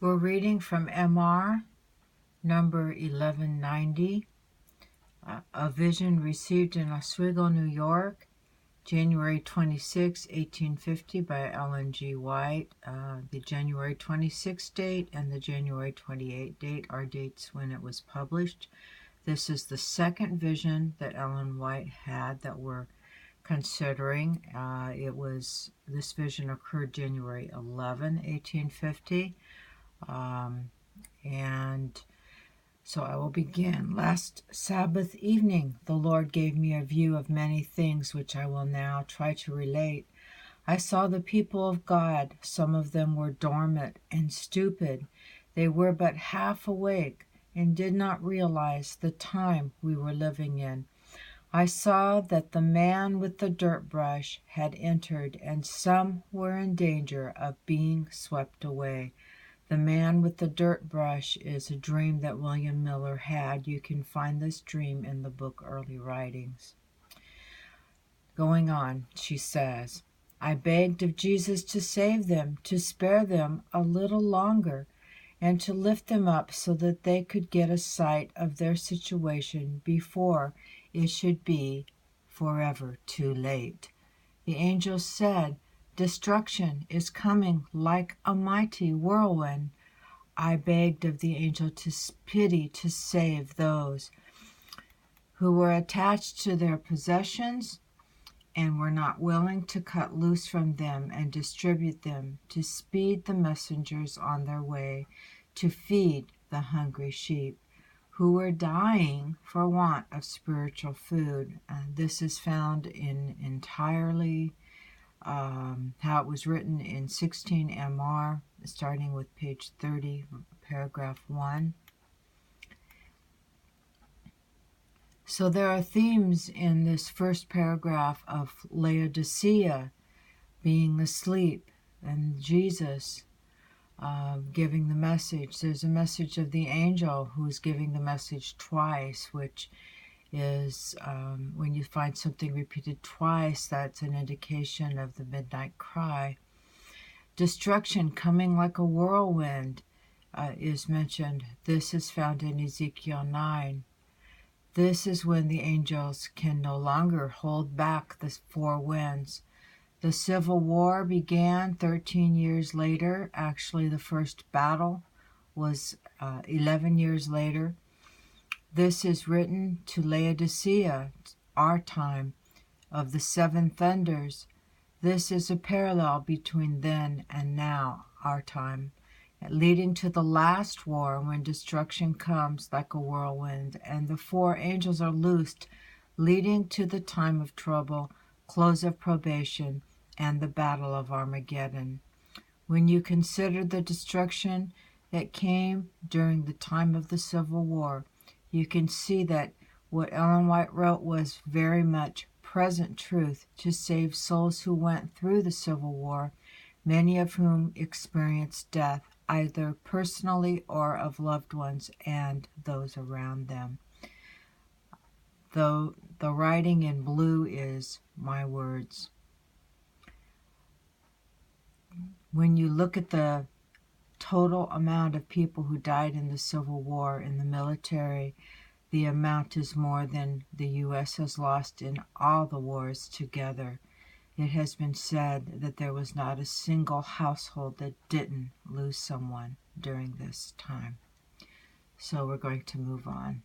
We're reading from MR number 1190, a vision received in Oswego, New York, January 26, 1850 by Ellen G. White. The January 26 date and the January 28 date are dates when it was published. This is the second vision that Ellen White had that we're considering. This vision occurred January 11, 1850. And so I will begin. Last Sabbath evening, the Lord gave me a view of many things which I will now try to relate. I saw the people of God. Some of them were dormant and stupid. They were but half awake and did not realize the time we were living in. I saw that the man with the dirt brush had entered, and some were in danger of being swept away. The man with the dirt brush is a dream that William Miller had. You can find this dream in the book Early Writings. Going on, she says, I begged of Jesus to save them, to spare them a little longer, and to lift them up so that they could get a sight of their situation before it should be forever too late. The angel said, Destruction is coming like a mighty whirlwind. I begged of the angel to pity to save those who were attached to their possessions and were not willing to cut loose from them and distribute them, to speed the messengers on their way, to feed the hungry sheep who were dying for want of spiritual food. This is found in entirely how it was written in 16 MR, starting with page 30, paragraph 1. So there are themes in this first paragraph of Laodicea being asleep and Jesus giving the message. There's a message of the angel who's giving the message twice, which is when you find something repeated twice, that's an indication of the midnight cry. Destruction coming like a whirlwind is mentioned. This is found in Ezekiel 9. This is when the angels can no longer hold back the four winds. The Civil War began 13 years later. Actually, the first battle was 11 years later. This is written to Laodicea, our time, of the seven thunders. This is a parallel between then and now, our time, leading to the last war when destruction comes like a whirlwind, and the four angels are loosed, leading to the time of trouble, close of probation, and the battle of Armageddon. When you consider the destruction that came during the time of the Civil War, you can see that what Ellen White wrote was very much present truth to save souls who went through the Civil War, many of whom experienced death, either personally or of loved ones and those around them. Though the writing in blue is my words. When you look at the total amount of people who died in the Civil War in the military, the amount is more than the U.S. has lost in all the wars together. It has been said that there was not a single household that didn't lose someone during this time. So we're going to move on.